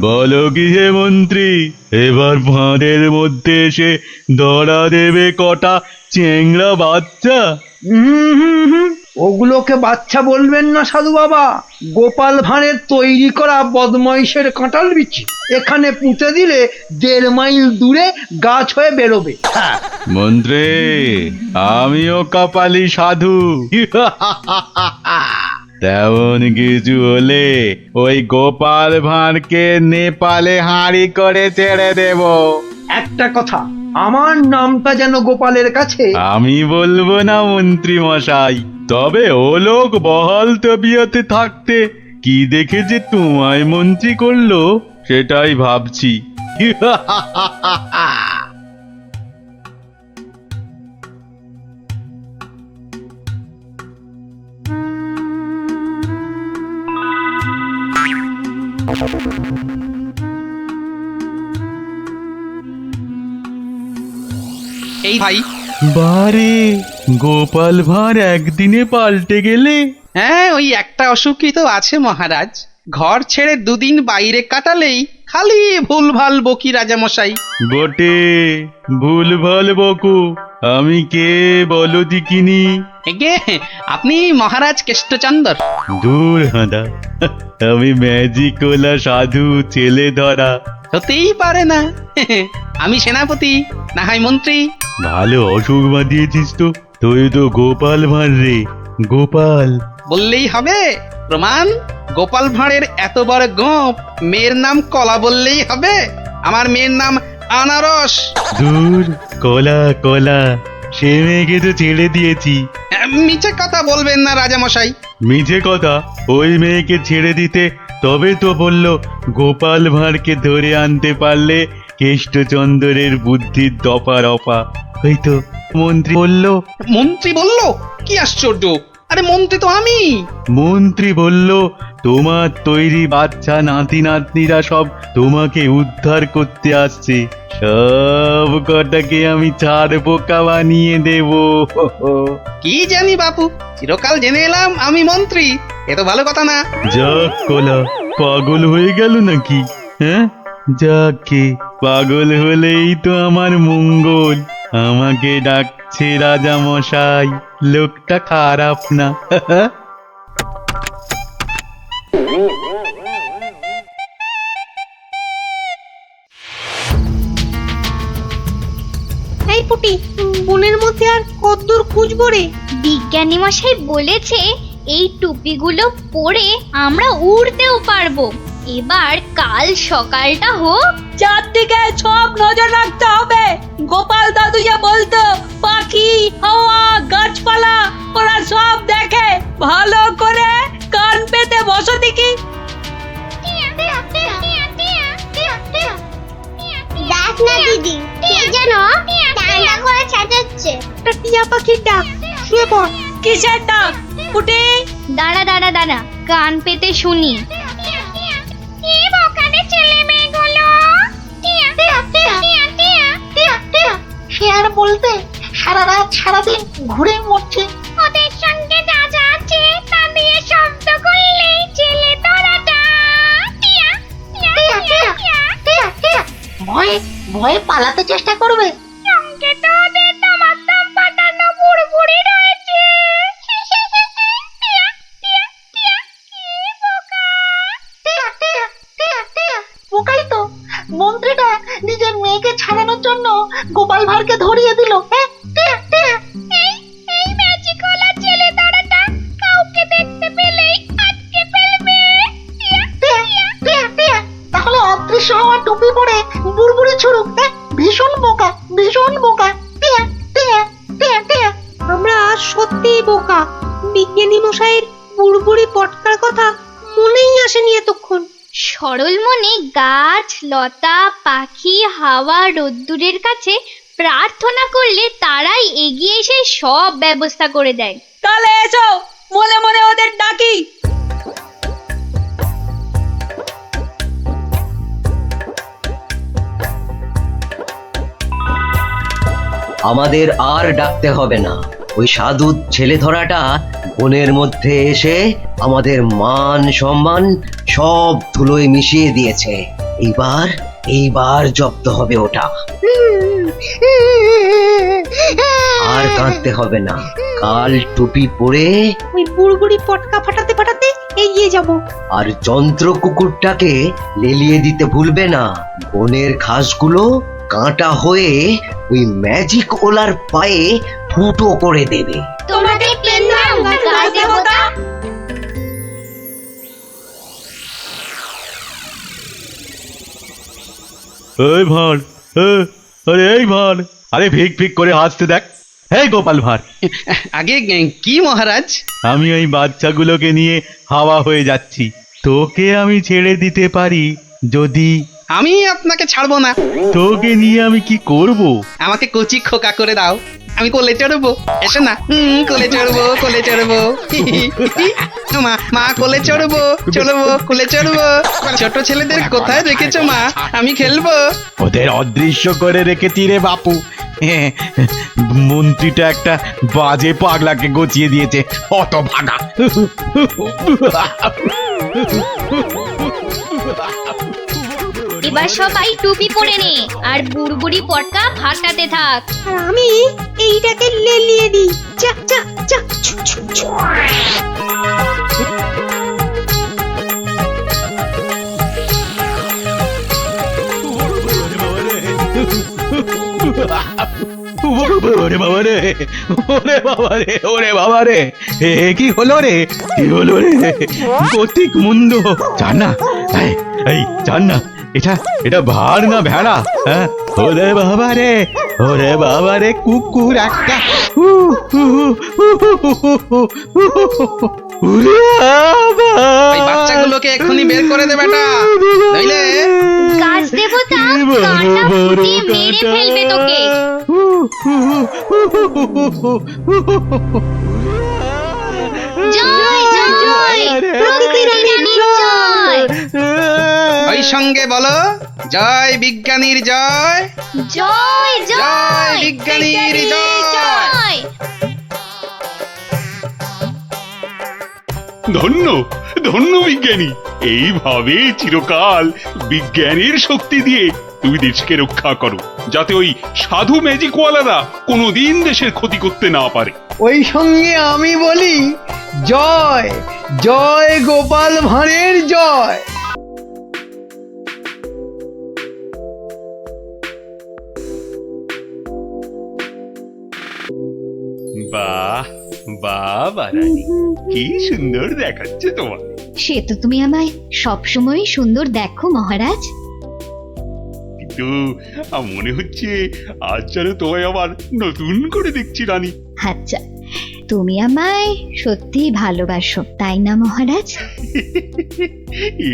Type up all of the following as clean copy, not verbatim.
বলো কি হে মন্ত্রী, এবার ফাঁদের মধ্যে এসে ধরা দেবে কটা চেংড়া বাচ্চা? ওগুলোকে বাচ্চা বলবেন না সাধু বাবা, গোপাল ভাঁড়ের তৈরি করা বদমাইশের কাঁঠাল বিচি। এখানে পুঁতে দিলে 1.5 মাইল দূরে গাছ হয়ে বেরোবে। মন্ত্রী, আমিও কপালি সাধু। তেমন কিছু হলে ওই গোপাল ভাঁড়কে নেপালে হাঁড়ি করে ছেড়ে দেব। একটা কথা, আমার নামটা যেন গোপালের কাছে। আমি বলবো না মন্ত্রী মশাই, তবে ও লোক বহাল তবিয়তে থাকতে কি দেখে যে তোমায় মন্ত্রী করলো সেটাই ভাবছি। এই ভাই, বারে, গোপাল ভাঁড় একদিনে পাল্টে গেলে। হ্যাঁ ওই একটা অসুখই তো আছে মহারাজ। ঘর ছেড়ে 2 দিন বাইরে কাটালেই খালি ভুলভাল বকি রাজামশাই। বটে, ভুলভাল বকু। আমি কে বলো দিকিনি? এগে আপনি মহারাজ কেষ্টচন্দর। দূর হাঁদা, আমি ম্যাজিকওয়ালা সাধু ছেলে ধরা। হতেই পারে না। আমি সেনাপতি, না হয় মন্ত্রী। ভালো অসুখ বাঁধিয়েছিস তো। তুই তো গোপাল ভাঁড় রে, গোপাল। বললেই হবে? প্রমাণ? গোপাল ভাঁড়ের এত বড় গোপ, মেয়ের নাম কলা বললেই হবে? আমার মেয়ের নাম আনারস। দূর, কলা কলা, সে মেয়েকে তো ছেড়ে দিয়েছি। মিছে কথা বলবেন না রাজামশাই। মিছে কথা? ওই মেয়েকে ছেড়ে দিতে তবে তো বলল গোপাল ভাঁড়কে ধরে আনতে পারলে কেষ্টচন্দ্রের বুদ্ধির দফা রফা। হয়তো মন্ত্রী বলল। মন্ত্রী বলল? কি আশ্চর্য! আরে মন্ত্রী তো আমি। মন্ত্রী বলল তোমার তৈরি বাচ্চা নাতি নাতনিরা সব তোমাকে উদ্ধার করতে আসছে, সব কটাকে আমি ছাড় পোকা বানিয়ে দেব। কি জানি বাপু, চিরকাল জেনে এলাম আমি মন্ত্রী। এ তো ভালো কথা না। যাক কলা, পাগল হয়ে গেল নাকি? হ্যাঁ, যাকে পাগল হলেই তো আমার মঙ্গল। আমাকে ডাকছে রাজা মশাই, লোকটা খারাপ না। এই পুটি, বনের মধ্যে আর কতদূর খুঁজবো রে? বিজ্ঞানী মশাই বলেছে এই টুপিগুলো পরে আমরা উড়তেও পারবো। এবার কাল সকালটা হোক। চারদিকে সব নজর রাখতে হবে। গোপাল দাদু যা বলতো, পাখি, হাওয়া, গাছপালা ওরা সব দেখে। ভালো করে কান পেতে বসো দেখি। দেখ না দিদি, কে যেন টান্ডা করে চেঁচাচ্ছে। একটা টিয়া পাখির ডাক। শুয়ে পড়। কিসের ডাক পুটি? দাঁড়া দাঁড়া দাঁড়া, কান পেতে শুনি। সে আর বলতে, সারা রাত সারাদিন ঘুরে মরছে। ওদের সঙ্গে যা যা আছে তা দিয়ে শব্দ করলেই জেলে ধরাটা। ভয়ে ভয়ে পালাতে চেষ্টা করবে। সঙ্গে তো ওদের দমাদম পাঠানো বুড়বুড়ি রয়েছে। পোকাই তো। মন্ত্রীটা নিজের মেয়েকে ছাড়ানোর জন্য গোপাল ভাঁড়কে ধরিয়ে দিল। এই ম্যাজিকওয়ালা জেলে ধরাটা কাউকে দেখতে পেলেই আটকে ফেলবে। তাহলে অদৃশ্য হওয়া টুপি পরে বুড়বুড়ি ছুড়ুক। ভীষণ বোকা, ভীষণ বোকা। আমরা সত্যিই বোকা। বিজ্ঞানী মশাইয়ের বুড়বুড়ি পটকার কথা মনেই আসেনি এতক্ষণ। সরল মনে গাছ, লতা, পাখি, হাওয়া, রোদ্দুরের কাছে প্রার্থনা করলে তারাই এগিয়ে এসে সব ব্যবস্থা করে দেয়। তাহলে এসো, মনে মনে ওদের ডাকি। আমাদের আর ডাকতে হবে না। ওই সাধু ছেলে ধরাটা বনের মধ্যে এসে আমাদের মান সম্মান সব ধুলোয় মিশিয়ে দিয়েছে। এইবার জব্দ হবে ওটা। আর কাঁদতে হবে না, কাল টুপি পরে ওই বুড়বুড়ি পটকা ফাটাতে ফাটাতে এগিয়ে যাব। আর যন্ত্র কুকুরটাকে লেলিয়ে দিতে ভুলবে না। বনের ঘাসগুলো কাঁটা হয়ে ওই ম্যাজিক ওলার পায়ে ফুটো করে দেবে। তোমাকে পেলাম গাছ দেবতা। এই ভাঁড়, আরে এই ভাঁড়, আরে ফিক ফিক করে হাসতে দেখ। এই গোপাল ভাঁড়, আগে কি মহারাজ? আমি এই বাচ্চাগুলোকে নিয়ে হাওয়া হয়ে যাচ্ছি। তোকে আমি ছেড়ে দিতে পারি যদি। আমি আপনাকে ছাড়বো না। তোকে নিয়ে আমি কি করব? আমাকে কচি খোকা করে দাও, আমি কোলে চড়বো। এসো না, কোলে চড়বো, কোলে চড়বো। মা মা কোলে চড়বো, কোলে চড়বো। ছোট ছেলেদের কোথায় রেখেছো মা? আমি খেলবো। ওদের অদৃশ্য করে রেখেছি রে বাপু। মন্ত্রীটা একটা বাজে পাগলাকে গচিয়ে দিয়েছে, অত ভাগা। এবার সবাই টুপি পরে নে আর বুড়বুড়ি পটকা ফাটাতে থাক। আর আমি এইটাকে লেলিয়ে দিই। যা যা যা। ওরে বাবা রে, ওরে বাবা রে, ওরে বাবা রে, কি হলো রে, কি হলো রে? গতিক মুন্ড, জান না, এই জান না, এটা ভার না ভেড়া? হ্যাঁ, ওরে বাবা রে, ওরে বাবা রে, কুকুর একটা। ওই বাচ্চাগুলোকে এক্ষুনি বের করে দে বেটা, নইলে গাছ দেবতা কাঁটা ফুটিয়ে মেরে ফেলবে তোকে। জয় জয় প্রকৃতির জয়। ওই সঙ্গে বলো, জয় বিজ্ঞানীর জয়, জয় জয় বিজ্ঞানীর জয়। ধন্য ধন্য বিজ্ঞানী, এইভাবে চিরকাল বিজ্ঞানের শক্তি দিয়ে তুমি দেশকে রক্ষা করো, যাতে ওই সাধু ম্যাজিকওয়ালারা কোনোদিন দেশের ক্ষতি করতে না পারে। ওই সঙ্গে আমি বলি জয় জয় গোপাল ভাঁড়ের জয়। বাহ বাহ রানী, কি সুন্দর দেখাচ্ছে তোমার। সে তো তুমি আমায় সবসময় সুন্দর দেখো মহারাজ। কিন্তু মনে হচ্ছে আজ যেন তোমায় আবার নতুন করে দেখছি রানী। আচ্ছা, তুমি আমায় সত্যি ভালোবাসো তাই না মহারাজ?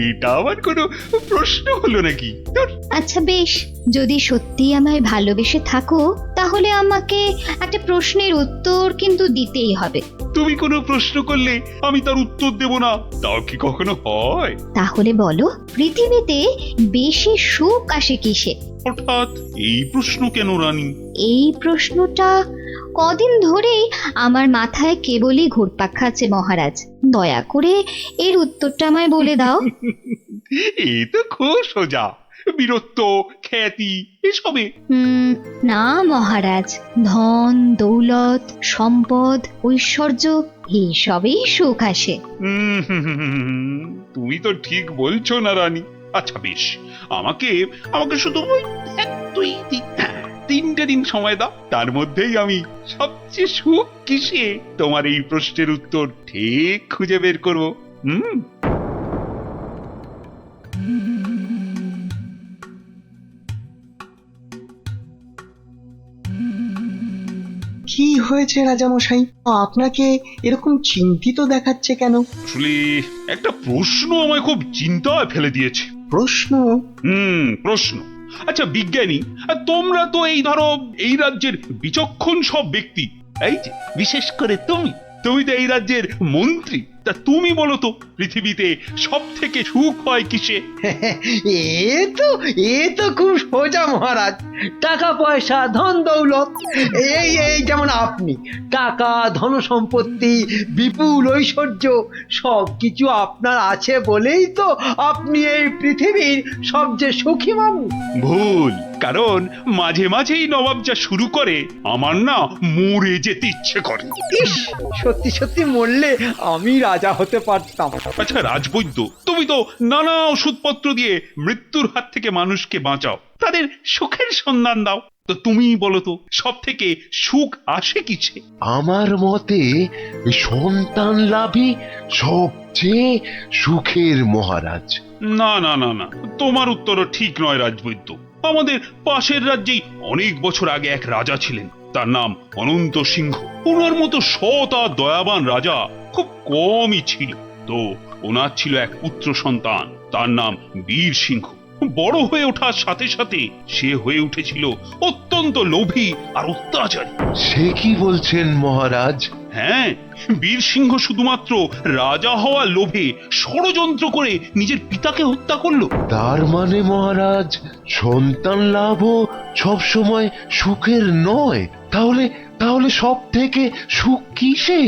এটা আবার কোনো প্রশ্ন হলো নাকি? আচ্ছা বেশ, যদি সত্যি আমায় ভালোবেসে থাকো তাহলে আমাকে একটা প্রশ্নের উত্তর কিন্তু দিতেই হবে। তুমি কোনো প্রশ্ন করলে আমি তার উত্তর দেব না, তাও কি কখনো হয়? তাহলে বলো, পৃথিবীতে বেশি সুখ আসে কিসে? হঠাৎ এই প্রশ্ন কেন রানী? এই প্রশ্নটা কদিন ধরেই আমার মাথায় কেবলই ঘুরপাক খাচ্ছে মহারাজ। দয়া করে এর উত্তরটা আমায় বলে দাও। এ তো খুব সোজা, বীরত্ব, খ্যাতি এসবে। না মহারাজ, ধন দৌলত সম্পদ ঐশ্বর্য এইসবেই সুখ আসে। তুমি তো ঠিক বলছো না রানী। আচ্ছা বেশ, আমাকে আমাকে শুধু ওই 3টে দিন সময় দাও, তার মধ্যেই আমি সবচেয়ে সুখ কিসে তোমার এই প্রশ্নের উত্তর ঠিক খুঁজে বের করবো। কি হয়েছে রাজামশাই, আপনাকে এরকম চিন্তিত দেখাচ্ছে কেন? আসলে একটা প্রশ্ন আমায় খুব চিন্তায় ফেলে দিয়েছে। প্রশ্ন? প্রশ্ন। আচ্ছা বিজ্ঞানী, তোমরা তো এই ধরো এই রাজ্যের বিচক্ষণ সব ব্যক্তি, এই যে বিশেষ করে তুমি তো এই রাজ্যের মন্ত্রী। তা তুমি বলো তো পৃথিবীতে সব থেকে সুখ হয় কিসে? এ তো খুব সোজা মহারাজ। টাকা পয়সা ধন দৌলত, এই যেমন আপনি, টাকা ধন সম্পত্তি বিপুল ঐশ্বর্য সব কিছু আপনার আছে বলেই তো আপনি এই পৃথিবীর সবচেয়ে সুখী মানুষ। ভুল, কারণ মাঝে মাঝেই নবাব যা শুরু করে আমার না মরে যেতে ইচ্ছে করে। ইস, সত্যি সত্যি মরলে আমি রাজা হতে পারতাম। আচ্ছা রাজবৈদ্য, তুমি তো নানা ওষুধপত্র দিয়ে মৃত্যুর হাত থেকে মানুষকে বাঁচাও, তাদের সুখের সন্ধান দাও। তো তুমি বলো তো সব থেকে সুখ আসে কিসে? আমার মতে সন্তান লাভই সবচেয়ে সুখের মহারাজ। না না না না, তোমার উত্তরও ঠিক নয় রাজবৈদ্য। আমাদের পাশের রাজ্যেই অনেক বছর আগে এক রাজা ছিলেন, তার নাম অনন্ত সিংহ। ওনার মতো সৎ আর দয়াবান রাজা খুব কমই ছিল। তো ওনার ছিল এক পুত্র সন্তান, তার নাম বীর সিংহ। বড় হয়ে ওঠার সাথে সাথে সে হয়ে উঠেছিল অত্যন্ত লোভী আর অত্যাচারী। সে কি বলছেন মহারাজ? হ্যাঁ, বীর সিংহ শুধুমাত্র রাজা হওয়ার লোভে ষড়যন্ত্র করে নিজের পিতাকে হত্যা করলো। তার মানে মহারাজ সন্তান লাভও সব সময় সুখের নয়। তাহলে তাহলে সব থেকে সুখ কিসে?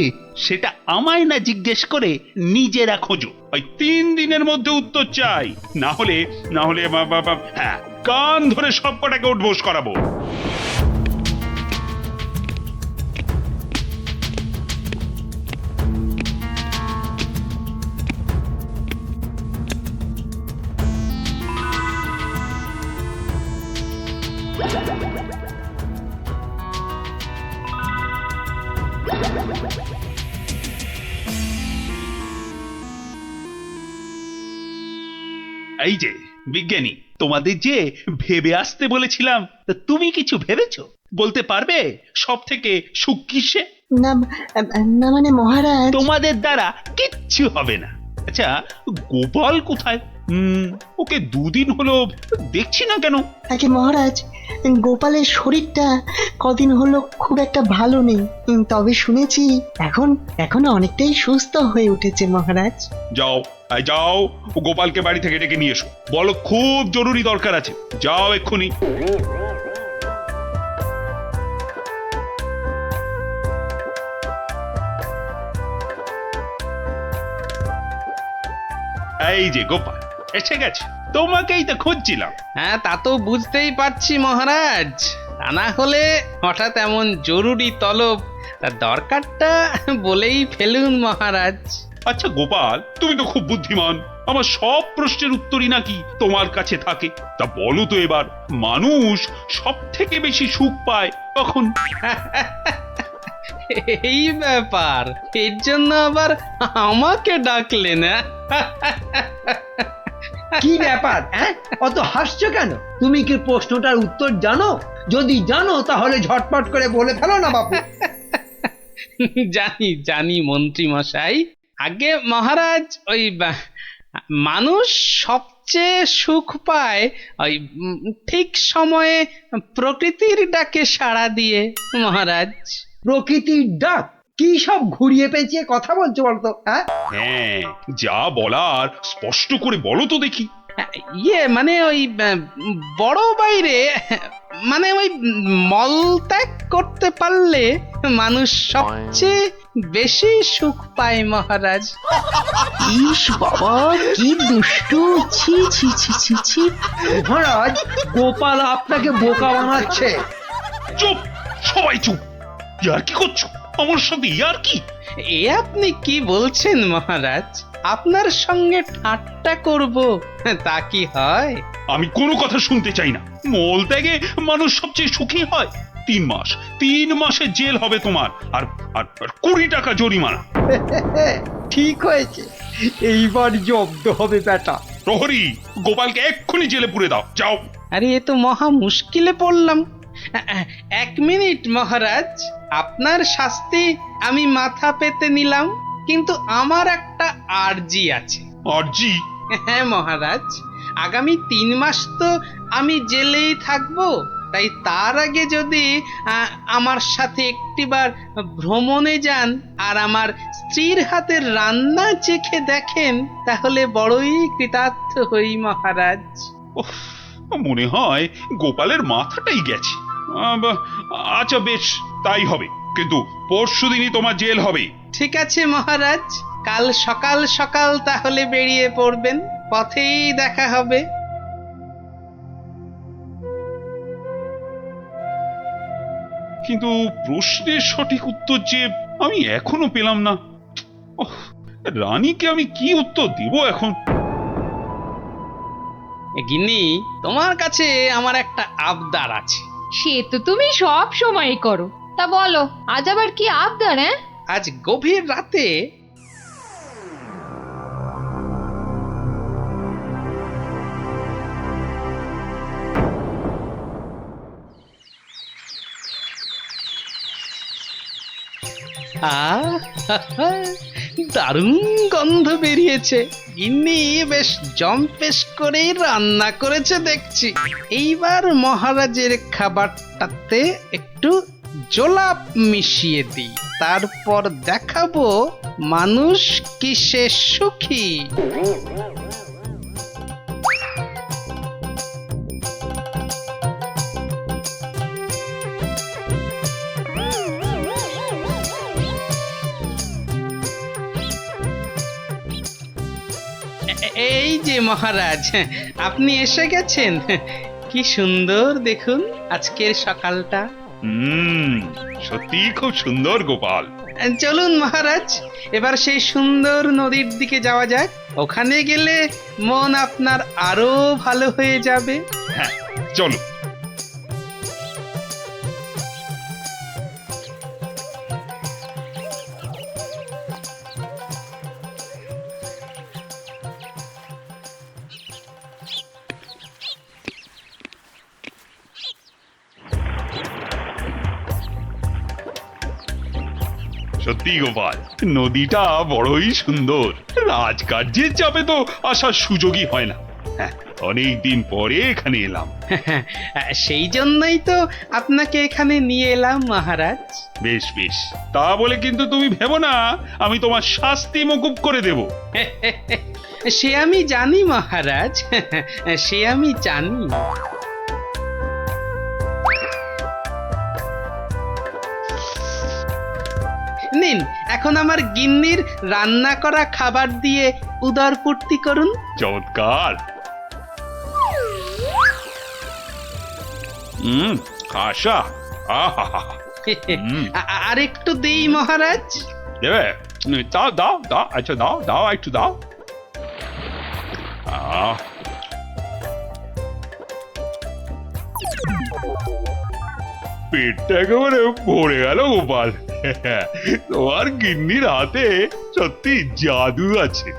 সেটা আমায় না জিজ্ঞেস করে নিজেরা খোঁজো। ওই 3 দিনের মধ্যে উত্তর চাই, না হলে হ্যাঁ, কান ধরে সব কটাকে উঠবোস করাবো। এই যে বিজ্ঞানী, তোমাদের যে ভেবে আসতে বলেছিলাম, তা তুমি কিছু ভেবেছো? বলতে পারবে সব থেকে সুখ কিসে? না না মানে মহারাজ, তোমাদের দ্বারা কিচ্ছু হবে না। আচ্ছা, গোপাল কোথায়? ওকে 2 দিন হলো দেখছি না কেন? আগে মহারাজ, গোপালের শরীরটা কদিন হলো খুব একটা ভালো নেই, তবে শুনেছি এখন অনেকটাই সুস্থ হয়ে উঠেছে মহারাজ। যাও যাও, গোপালকে বাড়ি থেকে ডেকে নিয়ে এসো, বলো খুব জরুরি দরকার আছে। যাও এক্ষুনি। এই যে গোপাল এসে গেছে, তোমাকেই তো খুঁজছিলাম। হ্যাঁ, তা তো বুঝতেই পারছি মহারাজ। তা না হলে হঠাৎ এমন জরুরি তলব, তার দরকারটা বলেই ফেলুন মহারাজ। আচ্ছা গোপাল, তুমি তো খুব বুদ্ধিমান, আমার সব প্রশ্নের উত্তরই নাকি তোমার কাছে থাকে। তা বলো তো এবার, মানুষ সব থেকে বেশি সুখ পায় কখন? এই ব্যাপার, এর জন্য আবার আমাকে ডাকলেন? কি ব্যাপার, অত হাসছো কেন? তুমি কি প্রশ্নটার উত্তর জানো? যদি জানো তাহলে ঝটপট করে বলে ফেলো না বাপু। জানি জানি মন্ত্রী মশাই। আগে মহারাজ, ওই মানুষ সবচেয়ে সুখ পায় ওই ঠিক সময়ে প্রকৃতির ডাকে সাড়া দিয়ে মহারাজ। প্রকৃতির ডাক? কি সব ঘুরিয়ে পেঁচিয়ে কথা বলছো বলতো? হ্যাঁ, যা বলার স্পষ্ট করে বলো তো দেখি। মানে ওই বড় বাইরে, মানে ওই মলত্যাগ করতে পারলে মানুষ সবচেয়ে বেশি সুখ পায় মহারাজ। ইস বাবা, কি দুষ্টু! ছি ছি ছি ছি ছি! মহারাজ, গোপাল আপনাকে বোকা বানাচ্ছে। চুপ, সবাই চুপ। ইয়ার কি করছো আমার সাথে? ইয়ার কি? এ আপনি কি বলছেন মহারাজ? আপনার সঙ্গে ঠাট্টা করব তা কি হয়? আমি কোনো কথা শুনতে চাই না। মল ত্যাগে মানুষ সবচেয়ে সুখী হয়। 3 মাসের জেল হবে তোমার, আর 20 টাকা জরিমানা। ঠিক হয়েছে, এইবার জব্দ হবে বেটা। প্রহরী, গোপালকে এক্ষুনি জেলে পুরে দাও, যাও। আরে এ তো মহা মুশকিলে পড়লাম। 1 মিনিট মহারাজ, আপনার শাস্তি আমি মাথা পেতে নিলাম, কিন্তু আমার একটা আর্জি আছে। আরজি? হ্যাঁ মহারাজ, আগামী 3 মাস তো আমি জেলেই থাকবো, তাই তার আগে যদি আমার সাথে একটিবার ভ্রমণে যান আর আমার স্ত্রীর হাতের রান্না চেখে দেখেন তাহলে বড়ই কৃতার্থ হই মহারাজ। উফ, মনে হয় গোপালের মাথাটাই গেছে। আচ্ছা বেশ, তাই হবে, কিন্তু পরশুদিনই তোমার জেল হবে। ঠিক আছে মহারাজ, কাল সকাল সকাল তাহলে বেরিয়ে পড়বেন, পথেই দেখা হবে। কিন্তু প্রশ্নের সঠিক উত্তর যে আমি এখনো পেলাম না। ওহ, রানীকে আমি কি উত্তর দিব এখন? গিন্নি, তোমার কাছে আমার একটা আবদার আছে। সে তো তুমি সব সময় করো। তা বলো, আজ আবার কি আবদার? হ্যাঁ, আজ গভীর রাতে দারুণ গন্ধ বেরিয়েছে। গিন্নি বেশ জম্পেশ করেই রান্না করেছে দেখছি। এইবার মহারাজের খাবারটাতে একটু জোলাপ মিশিয়ে দিই, তারপর দেখাবো মানুষ কিসে সুখী। এই যে মহারাজ, আপনি এসে গেছেন। কি সুন্দর দেখুন আজকের সকালটা। সত্যি খুব সুন্দর গোপাল। চলুন মহারাজ, এবার সেই সুন্দর নদীর দিকে যাওয়া যাক। ওখানে গেলে মন আপনার আরো ভালো হয়ে যাবে। হ্যাঁ, চলো। সত্যি গোপাল, নদীটা বড়ই সুন্দর। রাজকার্যের চাপে তো আসার সুযোগই হয় না। হ্যাঁ, অনেকদিন পরে এখানে এলাম। সেই জন্যই তো আপনাকে এখানে নিয়ে এলাম মহারাজ। বেশ বেশ, তা বলে কিন্তু তুমি ভেবো না আমি তোমার শাস্তি মকুব করে দেব। সে আমি জানি মহারাজ, সে আমি জানি। নিন, এখন আমার গিন্নির রান্না করা খাবার দিয়ে উদরপূর্তি করুন। চমৎকার। খাসা। আহা, আর একটু দেই মহারাজ। দেবে? দাও দাও দাও, আচ্ছা দাও দাও, একটু দাও। পেটটা একেবারে ভরে গেল গোপাল। তোমার গিন্নির হাতে সত্যি জাদু আছে।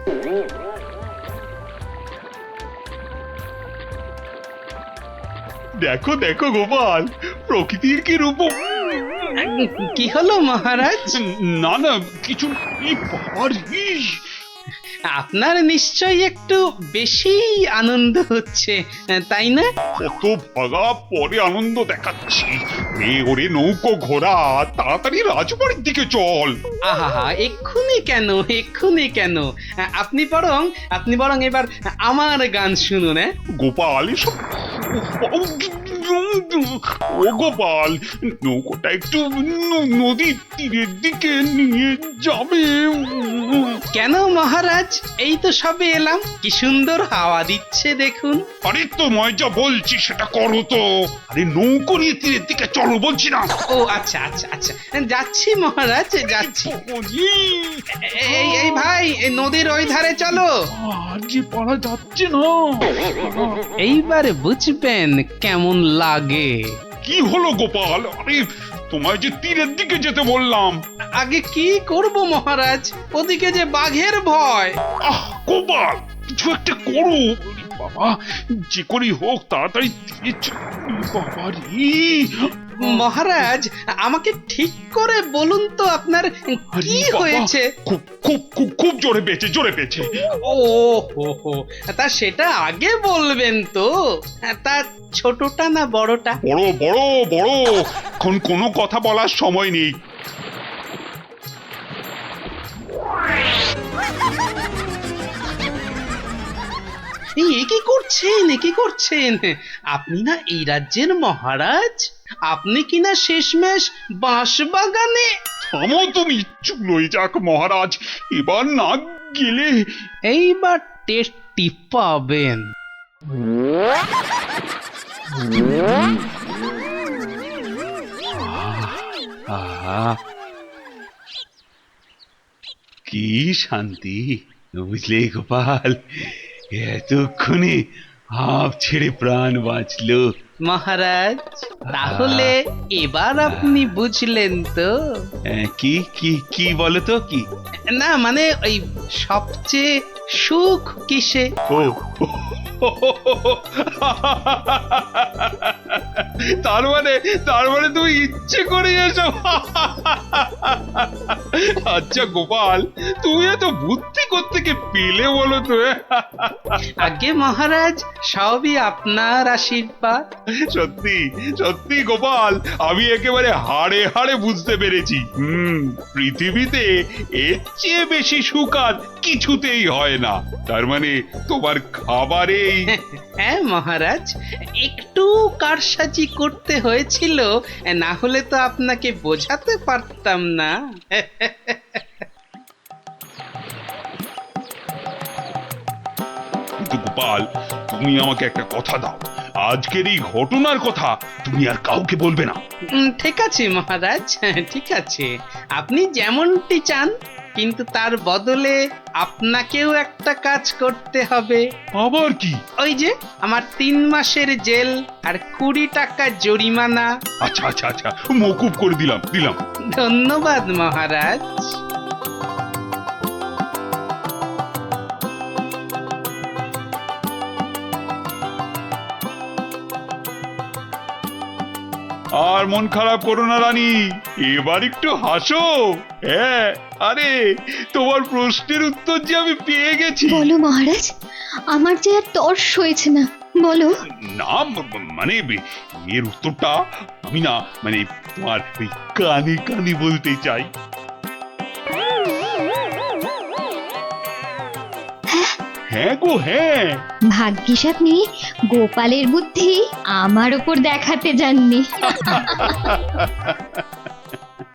দেখো দেখো গোপাল, প্রকৃতির কি রূপ। কি হলো মহারাজ? না না, কিছু। আপনার নিশ্চয়ই একটু বেশি আনন্দ হচ্ছে, তাই না? কত ভাগা পরে আনন্দ দেখাচ্ছি। ওরে নৌকো ঘোড়া, তাড়াতাড়ি রাজবাড়ির দিকে চল। আহা, এক্ষুনি কেন, এক্ষুনি কেন? আপনি বরং এবার আমার গান শুনুন। গোপাল, এসব ও গোপাল, নৌকোটা একটু নদীর তীরের দিকে নিয়ে যাবে। কেন মহারাজ, এই তো সবে এলাম, কি সুন্দর হাওয়া দিচ্ছে দেখুন। আরে তোমায় যা বলছি সেটা করো তো। আরে নৌকো নিয়ে তীরের দিকে চলো বলছি না। ও আচ্ছা আচ্ছা আচ্ছা, যাচ্ছি মহারাজ, যাচ্ছি। এই ভাই, এই নদীর ওই ধারে চলো। যে পারা যাচ্ছে না। এইবার বুঝবেন কেমন লাগে। কি হলো গোপাল? আরে তোমায় যে তীরের দিকে যেতে বললাম। আগে কি করব মহারাজ, ওদিকে যে বাঘের ভয়। গোপাল, কিছু একটা করো ওরে বাবা, যে করেই হোক তাড়াতাড়ি দিয়ে বাবা রে। মহারাজ আমাকে ঠিক করে বলুন তো আপনার আরে কি বাবা, হয়েছে? খুব খুব খুব খুব জোরে পেয়েছে, জোরে পেয়েছে। ও হো হো, তা সেটা আগে বলবেন তো। তা ছোটটা না বড়টা? বড় বড় বড়, এখন কোনো কথা বলার সময় নেই। এ কি করছেন, এ কি করছেন? আপনি না এই রাজ্যের মহারাজ? আপনি কিনা শেষমেশ বাঁশ বাগানে? থামো তুমি, চুলোই যাক মহারাজ, এবার না গেলে। এইবার টেস্টি পাবেন। আহা, কি শান্তি, বুঝলে গোপাল, এতক্ষণে হাঁপ ছেড়ে প্রাণ বাঁচলো। মহারাজ তাহলে এবার আপনি বুঝলেন তো? কি কি কি বলো তো, কি? না মানে ওই সবচেয়ে সুখ কিসে? ও তার মানে তুমি ইচ্ছে করে এসব। আচ্ছা গোপাল, তুমি এত বুদ্ধি কোত্থেকে পেলে বলো তো? আগে মহারাজ সবই আপনার আশীর্বাদ। সত্যি সত্যি গোপাল, আমি একেবারে হাড়ে হাড়ে বুঝতে পেরেছি। পৃথিবীতে এর চেয়ে বেশি সুখ আর কিছুতেই হয় না। তার মানে তোমার খাবারেই। হ্যাঁ মহারাজ, একটু কারসাজি করতে হয়েছিল, না হলে তো আপনাকে বোঝাতে পারতাম না। কিন্তু গোপাল, তুমি আমাকে একটা কথা দাও, আজকের এই ঘটনার কথা তুমি আর কাউকে বলবে না। ঠিক আছে মহারাজ, ঠিক আছে, আপনি যেমনটি চান, কিন্তু তার বদলে আপনাকেও একটা কাজ করতে হবে। আবার কি? ওই যে আমার 3 মাসের জেল আর 20 টাকা জরিমানা। আচ্ছা আচ্ছা আচ্ছা, মকুব করে দিলাম দিলাম। ধন্যবাদ মহারাজ। আর মন খারাপ করো না রানী, এবার একটু হাসো। হ্যাঁ, আরে তোমার প্রশ্নের উত্তর যে আমি পেয়ে গেছি। বলো মহারাজ, আমার যে আর তর্স হয়েছে না, বলো। না মানে এর উত্তরটা আমি না মানে তোমার ওই কানে কানে বলতে চাই। হ্যাঁ গো হ্যাঁ। ভাগ্যিস আপনি গোপালের বুদ্ধি আমার উপর দেখাতে যাননি।